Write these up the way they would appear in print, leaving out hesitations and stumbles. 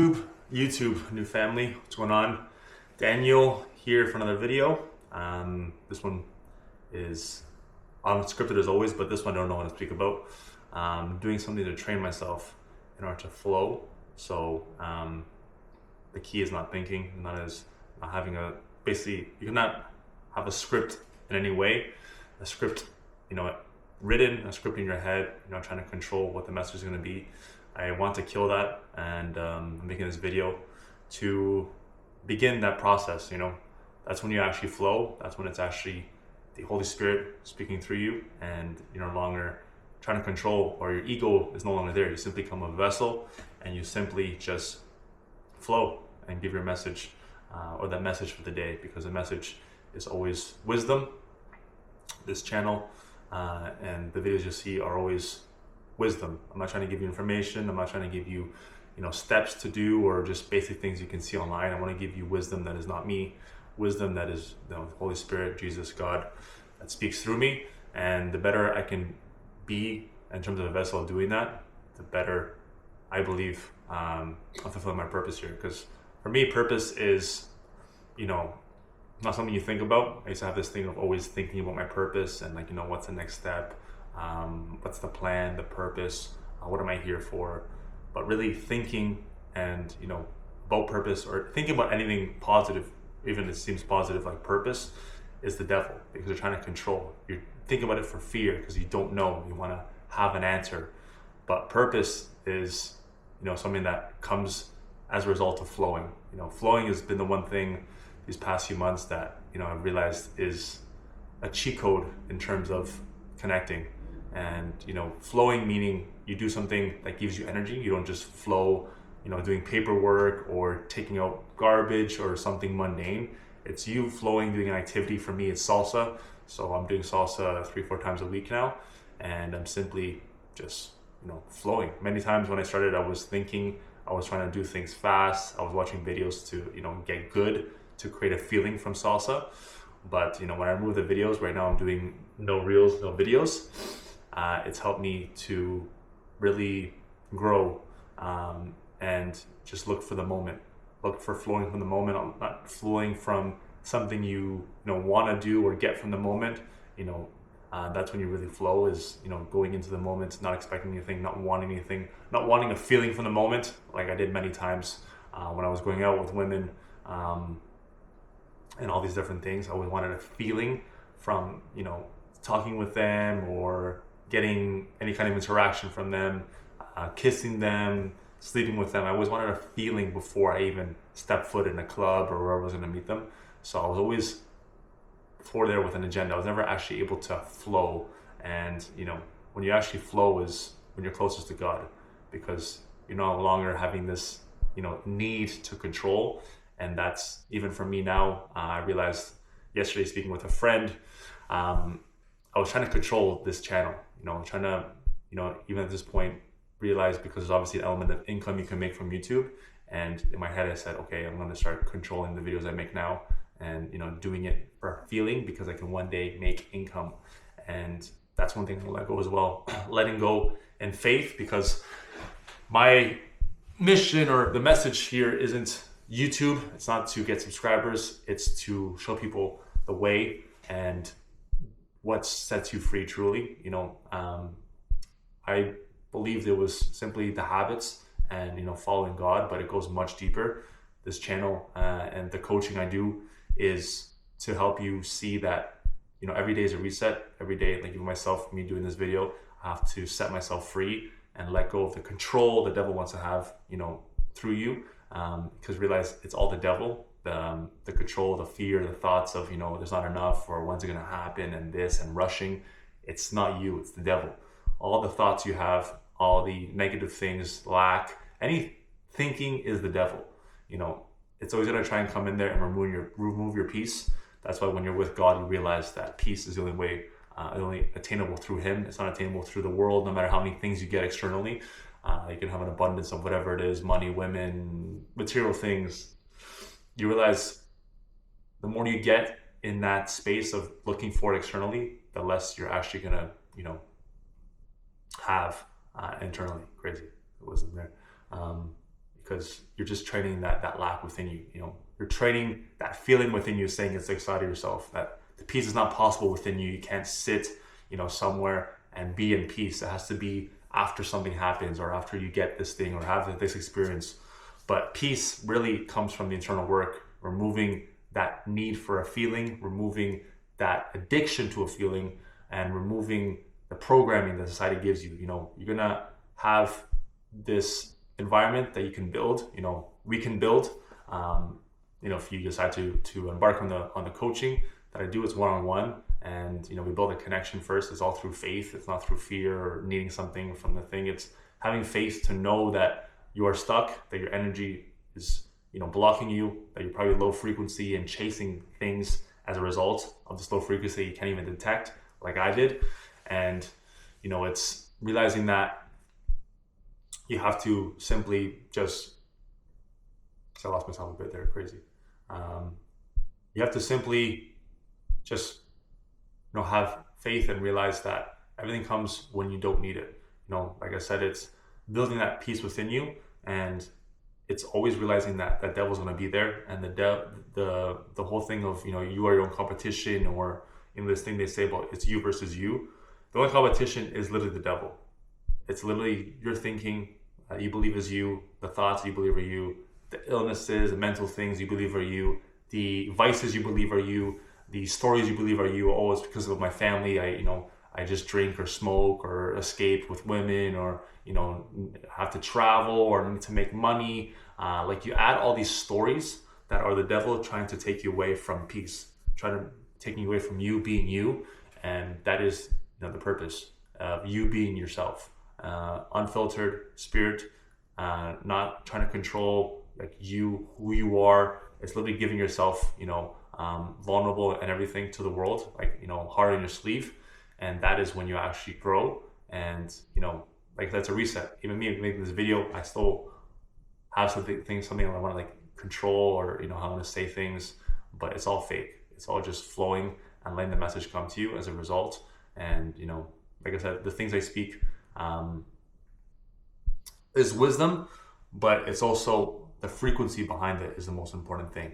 YouTube, new family, what's going on? Daniel here for another video. This one is unscripted as always, but this one I don't know what to speak about. Doing something to train myself in order to flow. So the key is not thinking, not having basically you cannot have a script in any way. A script, written, a script in your head, trying to control what the message is going to be. I want to kill that, and I'm making this video to begin that process. That's when you actually flow. That's when it's actually the Holy Spirit speaking through you, and you're no longer trying to control, or your ego is no longer there. You simply become a vessel, and you simply just flow and give your message, or that message for the day, because the message is always wisdom. This channel and the videos you see are always wisdom. I'm not trying to give you information. I'm not trying to give you, steps to do or just basic things you can see online. I want to give you wisdom that is not me, wisdom that is the Holy Spirit, Jesus, God, that speaks through me. And the better I can be in terms of a vessel doing that, the better I believe I'm fulfilling my purpose here. Because for me, purpose is, not something you think about. I used to have this thing of always thinking about my purpose and what's the next step? What's the plan, the purpose, what am I here for? But really thinking and about purpose, or thinking about anything positive, even if it seems positive, like purpose, is the devil, because you're trying to control. You think about it for fear because you don't know, you want to have an answer. But purpose is something that comes as a result of flowing. Flowing has been the one thing these past few months that I've realized is a cheat code in terms of connecting. And flowing, meaning you do something that gives you energy. You don't just flow doing paperwork or taking out garbage or something mundane. It's you flowing, doing an activity. For me, it's salsa. So I'm doing salsa 3-4 times a week now, and I'm simply just flowing. Many times when I started, I was thinking, I was trying to do things fast. I was watching videos to get good, to create a feeling from salsa. But when I remove the videos, right now I'm doing no reels, no videos. It's helped me to really grow and just look for the moment. Look for flowing from the moment. I'm not flowing from something you want to do or get from the moment. That's when you really flow, is going into the moment, not expecting anything, not wanting anything, not wanting a feeling from the moment, like I did many times when I was going out with women and all these different things. I always wanted a feeling from talking with them or getting any kind of interaction from them, kissing them, sleeping with them. I always wanted a feeling before I even stepped foot in a club or wherever I was going to meet them. So I was always for there with an agenda. I was never actually able to flow. And when you actually flow is when you're closest to God, because you're no longer having this need to control. And that's, even for me now, I realized yesterday speaking with a friend, I was trying to control this channel. I'm trying to, even at this point, realize, because there's obviously an element of income you can make from YouTube. And in my head, I said, okay, I'm going to start controlling the videos I make now, and doing it for a feeling, because I can one day make income. And that's one thing I'll let go as well. Letting go in faith, because my mission or the message here isn't YouTube. It's not to get subscribers. It's to show people the way and what sets you free truly. I believed it was simply the habits and following God, but it goes much deeper. This channel and the coaching I do is to help you see that every day is a reset. Every day, like even myself, me doing this video, I have to set myself free and let go of the control the devil wants to have through you, because realize it's all the devil. The control, the fear, the thoughts of there's not enough, or when's it going to happen, and this, and rushing. It's not you, it's the devil. All the thoughts you have, all the negative things, lack, any thinking is the devil. It's always going to try and come in there and remove your peace. That's why when you're with God, you realize that peace is the only way, only attainable through Him. It's not attainable through the world. No matter how many things you get externally, you can have an abundance of whatever it is, money, women, material things. You realize the more you get in that space of looking for it externally, the less you're actually going to, have internally. Crazy. It wasn't there. because you're just training that lack within you. You're training that feeling within you, saying it's outside of yourself, that the peace is not possible within you. You can't sit, somewhere and be in peace. It has to be after something happens, or after you get this thing, or have this experience. But peace really comes from the internal work, removing that need for a feeling, removing that addiction to a feeling, and removing the programming that society gives you. You're gonna have this environment that you can build. We can build. If you decide to embark on the coaching that I do, it's one-on-one, and we build a connection first. It's all through faith. It's not through fear or needing something from the thing. It's having faith to know that you are stuck, that your energy is blocking you, that you're probably low frequency and chasing things as a result of this low frequency you can't even detect, like I did. And it's realizing that you have to simply just, I lost myself a bit there, crazy. You have to simply just have faith and realize that everything comes when you don't need it. Like I said, it's building that peace within you, and it's always realizing that that devil's going to be there, and the whole thing of you are your own competition, or this thing they say about it's you versus you. The only competition is literally the devil. It's literally your thinking that you believe is you, the thoughts you believe are you, the illnesses, the mental things you believe are you, the vices you believe are you, the stories you believe are you. Oh, it's because of my family. I just drink or smoke or escape with women, or have to travel or need to make money. Like you add all these stories that are the devil trying to take you away from peace, trying to take you away from you being you, and that is the purpose of you being yourself, unfiltered spirit, not trying to control like who you are. It's literally giving yourself vulnerable and everything to the world, like heart on your sleeve. And that is when you actually grow. And like that's a reset. Even me making this video, I still have something I want to like control, or how I want to say things, but it's all fake. It's all just flowing and letting the message come to you as a result. And like I said, the things I speak is wisdom, but it's also the frequency behind it is the most important thing.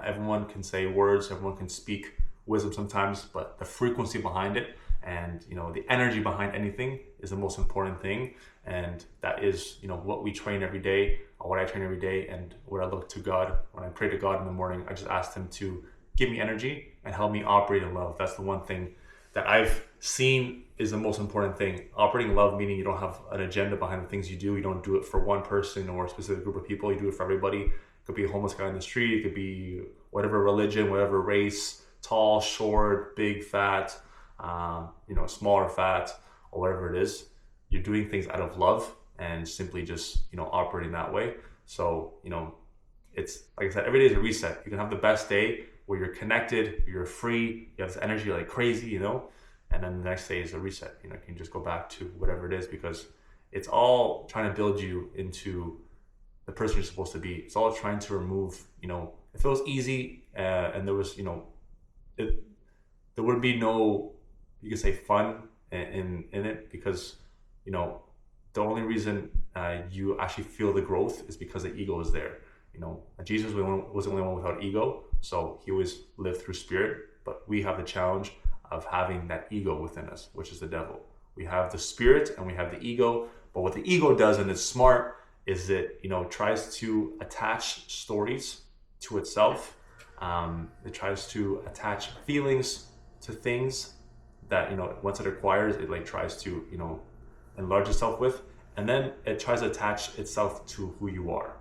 Everyone can say words, everyone can speak wisdom sometimes, but the frequency behind it and the energy behind anything is the most important thing. And that is what we train every day, or what I train every day, and what I look to God when I pray to God in the morning. I just ask him to give me energy and help me operate in love. That's the one thing that I've seen is the most important thing. Operating in love, meaning you don't have an agenda behind the things you do. You don't do it for one person or a specific group of people. You do it for everybody. It could be a homeless guy in the street. It could be whatever religion, whatever race, tall, short, big, fat, small or fat, or whatever it is. You're doing things out of love and simply just, operating that way. So, it's like I said, every day is a reset. You can have the best day where you're connected, you're free, you have this energy like crazy, and then the next day is a reset. You can just go back to whatever it is, because it's all trying to build you into the person you're supposed to be. It's all trying to remove, if it was easy and there was, there would be no, you could say, fun in it, because, the only reason you actually feel the growth is because the ego is there. Jesus was the only one without ego, so he always lived through spirit. But we have the challenge of having that ego within us, which is the devil. We have the spirit and we have the ego, but what the ego does, and it's smart, is it tries to attach stories to itself. It tries to attach feelings to things that once it acquires, it like tries to enlarge itself with, and then it tries to attach itself to who you are.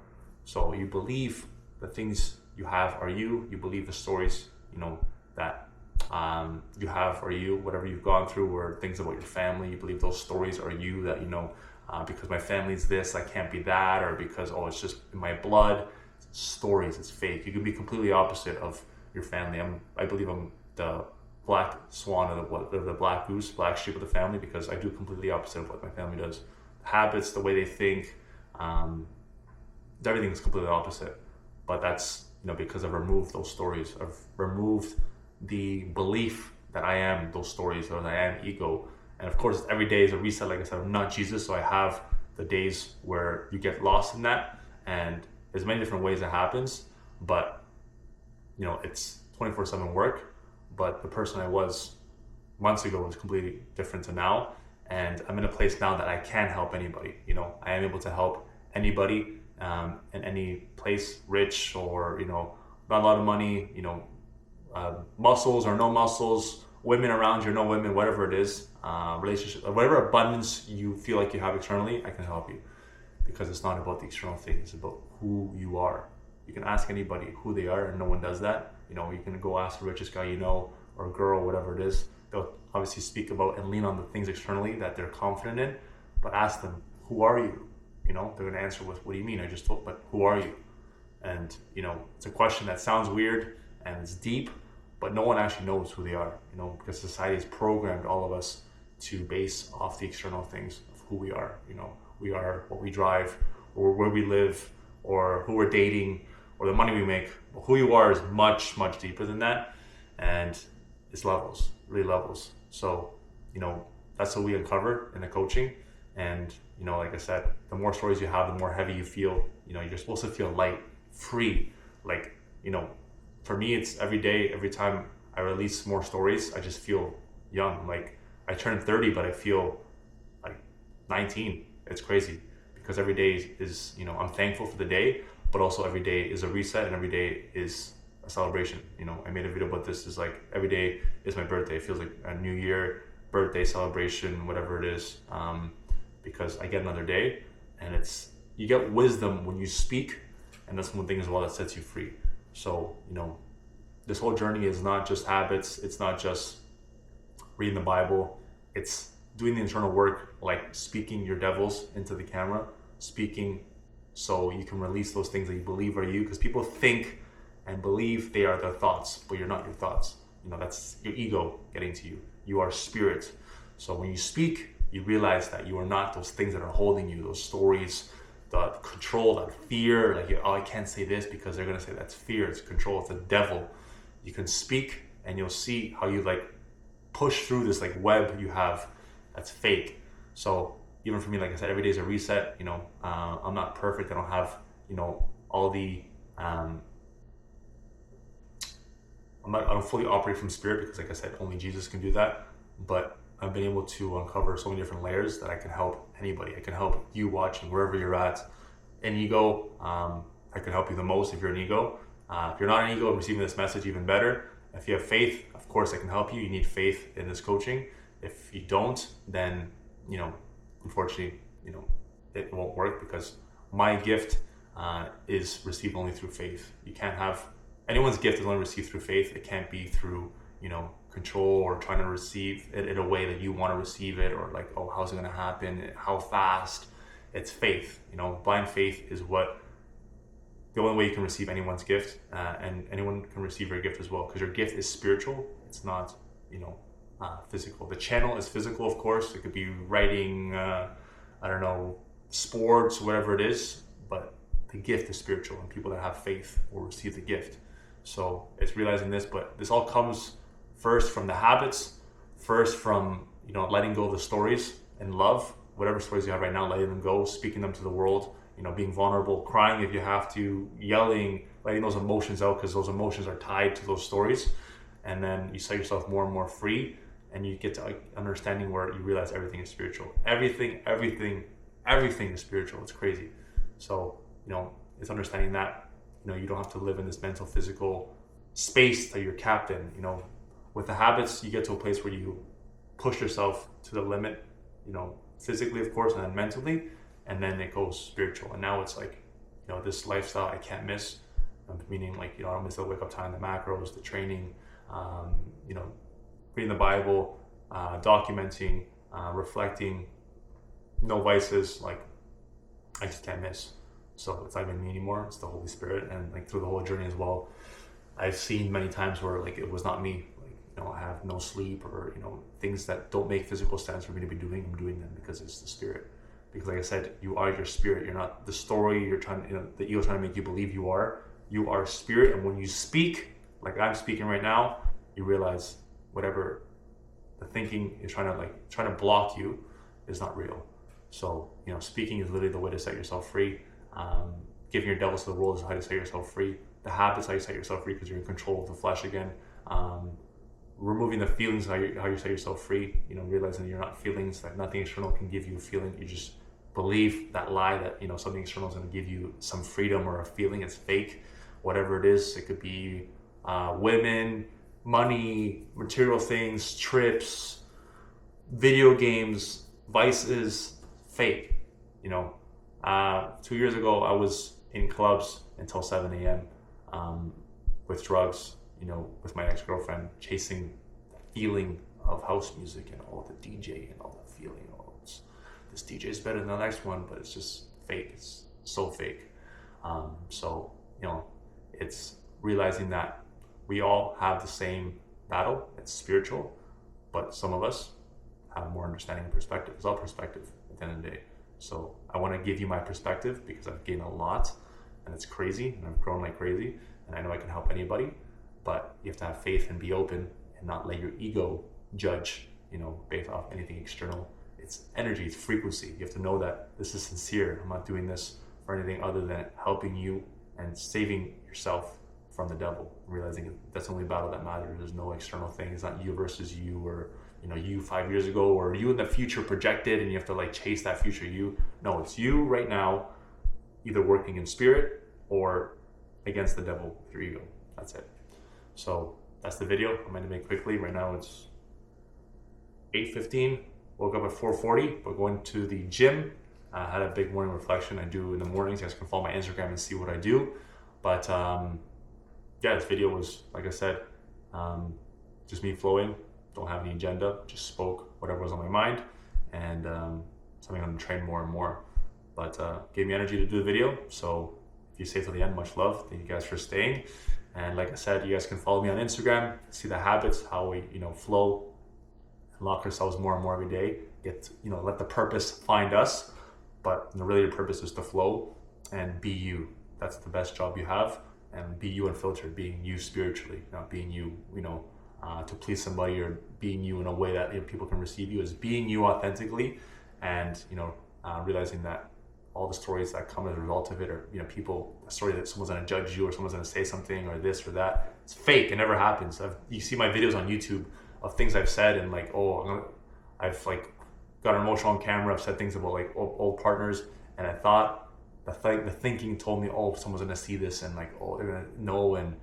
So you believe the things you have are you. You believe the stories that you have are you. Whatever you've gone through, or things about your family, you believe those stories are you. That because my family's this, I can't be that, or because it's just in my blood. Stories, it's fake. You can be completely opposite of your family. I believe I'm the black swan of the black goose, black sheep of the family, because I do completely opposite of what my family does. Habits, the way they think, everything is completely opposite. But that's because I've removed those stories. I've removed the belief that I am those stories, or that I am ego. And of course, every day is a reset. Like I said, I'm not Jesus, so I have the days where you get lost in that, And there's many different ways it happens, but it's 24/7 work. But the person I was months ago was completely different to now. And I'm in a place now that I can help anybody. I am able to help anybody in any place, rich or, not a lot of money, muscles or no muscles, women around you or no women, whatever it is, relationship, whatever abundance you feel like you have externally, I can help you. Because it's not about the external thing, it's about who you are. You can ask anybody who they are and no one does that. You can go ask the richest guy or girl, whatever it is. They'll obviously speak about and lean on the things externally that they're confident in, but ask them, who are you? They're going to answer with, what do you mean? I just told, but who are you? And, it's a question that sounds weird and it's deep, but no one actually knows who they are, because society has programmed all of us to base off the external things of who we are. We are what we drive, or where we live, or who we're dating, or the money we make. But who you are is much, much deeper than that. And it's levels, really levels. So, that's what we uncover in the coaching. And, like I said, the more stories you have, the more heavy you feel. You're supposed to feel light, free. Like, for me, it's every day, every time I release more stories, I just feel young. Like, I turned 30, but I feel like 19. It's crazy because every day is, I'm thankful for the day, but also every day is a reset and every day is a celebration. I made a video about this. Is like every day is my birthday. It feels like a new year, birthday celebration, whatever it is, because I get another day, and you get wisdom when you speak, and that's one thing as well that sets you free. So this whole journey is not just habits. It's not just reading the Bible. It's doing the internal work, like speaking your devils into the camera, speaking so you can release those things that you believe are you, because people think and believe they are their thoughts, but you're not your thoughts. That's your ego getting to you. You are spirit. So when you speak, you realize that you are not those things that are holding you, those stories, the control, that fear, like, I can't say this because they're going to say that's fear, it's control, it's the devil. You can speak and you'll see how you push through this web you have that's fake. So even for me, like I said, every day is a reset. I'm not perfect. I don't have, all the, I don't fully operate from spirit because, like I said, only Jesus can do that. But I've been able to uncover so many different layers that I can help anybody. I can help you watching wherever you're at. An ego, I can help you the most if you're an ego. If you're not an ego, I'm receiving this message even better. If you have faith, of course I can help you. You need faith in this coaching. If you don't, then, unfortunately, it won't work because my gift is received only through faith. You can't have, anyone's gift is only received through faith. It can't be through, control or trying to receive it in a way that you want to receive it, or oh, how's it going to happen? How fast? It's faith. Blind faith is the only way you can receive anyone's gift, and anyone can receive your gift as well, because your gift is spiritual. It's not, physical. The channel is physical, of course. It could be writing, sports, whatever it is, but the gift is spiritual, and people that have faith will receive the gift. So it's realizing this, but this all comes first from the habits, first from, letting go of the stories and love, whatever stories you have right now, letting them go, speaking them to the world, being vulnerable, crying if you have to, yelling, letting those emotions out, because those emotions are tied to those stories. And then you set yourself more and more free, and you get to understanding where you realize everything is spiritual. Everything is spiritual. It's crazy. So, it's understanding that, you don't have to live in this mental, physical space that you're capped in. With the habits, you get to a place where you push yourself to the limit, physically, of course, and then mentally, and then it goes spiritual. And now it's this lifestyle I can't miss, meaning I don't miss the wake up time, the macros, the training, reading the Bible, documenting, reflecting, no vices, I just can't miss. So it's not even me anymore, it's the Holy Spirit. And through the whole journey as well, I've seen many times where it was not me. I have no sleep, or things that don't make physical sense for me to be doing, I'm doing them because it's the Spirit. Because like I said, you are your spirit. You're not the story you're trying, the ego trying to make you believe you are. You are spirit, and when you speak, like I'm speaking right now, you realize whatever the thinking is trying to block you is not real. So speaking is literally the way to set yourself free. giving your devils to the world is how you set yourself free. The habits, how you set yourself free because you're in control of the flesh again. Removing the feelings, how you set yourself free. You know, realizing you're not feelings, that nothing external can give you a feeling. You just believe that lie that, you know, something external is going to give you some freedom or a feeling. It's fake. Whatever it is, it could be women, money, material things, trips, video games, vices, fake. You know, 2 years ago, I was in clubs until 7 a.m. With drugs, you know, with my ex-girlfriend, chasing the feeling of house music and all the DJ and all the feeling. Oh, this DJ is better than the next one, but it's just fake. It's so fake. So, you know, it's realizing that we all have the same battle. It's spiritual, but some of us have more understanding and perspective. It's all perspective at the end of the day. So I want to give you my perspective because I've gained a lot and it's crazy and I've grown like crazy and I know I can help anybody, but you have to have faith and be open and not let your ego judge, you know, based off anything external. It's energy, it's frequency. You have to know that this is sincere. I'm not doing this for anything other than helping you and saving yourself from the devil, realizing that's the only battle that matters. There's no external thing. It's not you versus you, or, you know, you 5 years ago, or you in the future projected and you have to like chase that future you. No, it's you right now, either working in spirit or against the devil with your ego. That's it. So that's the video. I'm going to make quickly. Right now it's 8:15. Woke up at 4:40. We're going to the gym. I had a big morning reflection I do in the mornings. You guys can follow my Instagram and see what I do. But yeah, this video was, like I said, just me flowing. Don't have any agenda. Just spoke whatever was on my mind, and something I'm going to train more and more. But gave me energy to do the video. So if you stay till the end, much love. Thank you guys for staying. And like I said, you guys can follow me on Instagram. See the habits, how we, you know, flow, unlock ourselves more and more every day. Get, you know, let the purpose find us. But really, your purpose is to flow and be you. That's the best job you have. And be you unfiltered, being you spiritually, not being you, you know, to please somebody, or being you in a way that, you know, people can receive you, as being you authentically, and, you know, realizing that all the stories that come as a result of it are, you know, people, a story that someone's going to judge you or someone's going to say something or this or that. It's fake. It never happens. You see my videos on YouTube of things I've said and like, oh, I've like got emotional on camera. I've said things about like old partners, and I thought the thinking told me, oh, someone's going to see this and like, oh, they're going to know, and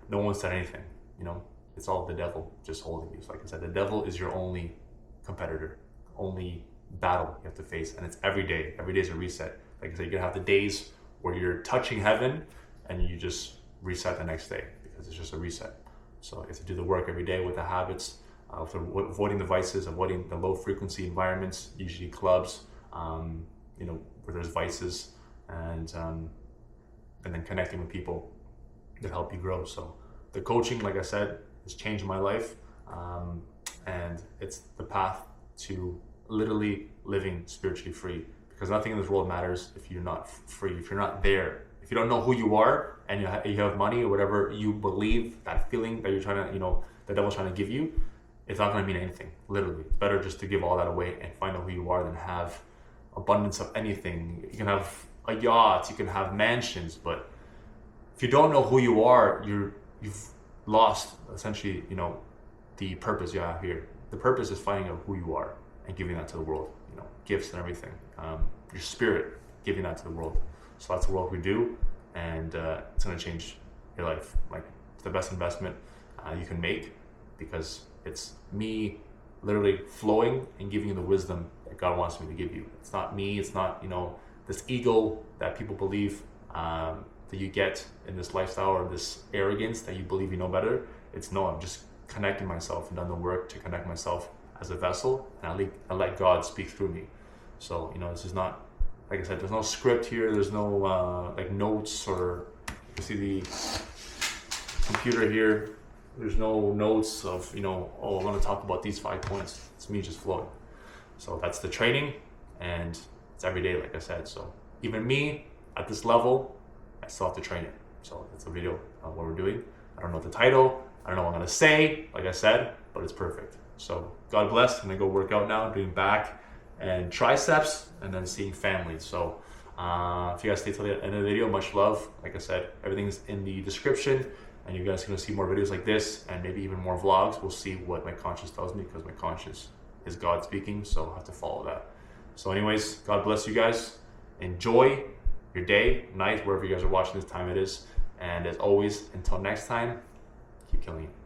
no one said anything. You know, it's all the devil just holding you. So like I said, the devil is your only competitor, only battle you have to face, and it's every day. Every day is a reset. Like I said, you're gonna have the days where you're touching heaven and you just reset the next day, because it's just a reset. So you have to do the work every day with the habits, avoiding the vices, avoiding the low frequency environments, usually clubs, you know, where there's vices, and then connecting with people that help you grow. So the coaching, like I said, has changed my life, and it's the path to literally living spiritually free, because nothing in this world matters if you're not free, if you're not there, if you don't know who you are, and you have money or whatever you believe, that feeling that you're trying to, you know, the devil's trying to give you, it's not going to mean anything. Literally, it's better just to give all that away and find out who you are than have abundance of anything. You can have a yacht, you can have mansions, but if you don't know who you are, you've lost essentially, you know, the purpose you have here. The purpose is finding out who you are and giving that to the world, you know, gifts and everything. Your spirit, giving that to the world. So that's the work we do, and it's going to change your life. Like, it's the best investment you can make, because it's me literally flowing and giving you the wisdom that God wants me to give you. It's not me, it's not, you know, this ego that people believe that you get in this lifestyle, or this arrogance that you believe you know better. It's no, I'm just connecting myself and done the work to connect myself as a vessel, and I let God speak through me. So, you know, this is not, like I said, there's no script here, there's no like notes, or you see the computer here, there's no notes of, you know, oh, I'm going to talk about these 5 points. It's me just flowing. So that's the training, and it's every day, like I said. So even me at this level, I still have to train it. So that's a video of what we're doing. I don't know the title, I don't know what I'm going to say, like I said, but it's perfect. So God bless. I'm going to go work out now, doing back and triceps, and then seeing family. So If you guys stay till the end of the video, much love. Like I said, everything's in the description, and you guys are going to see more videos like this and maybe even more vlogs. We'll see what my conscience tells me, because my conscience is God speaking, so I have to follow that. So anyways, God bless you guys. Enjoy your day, night, wherever you guys are watching this time it is. And as always, until next time, keep killing it.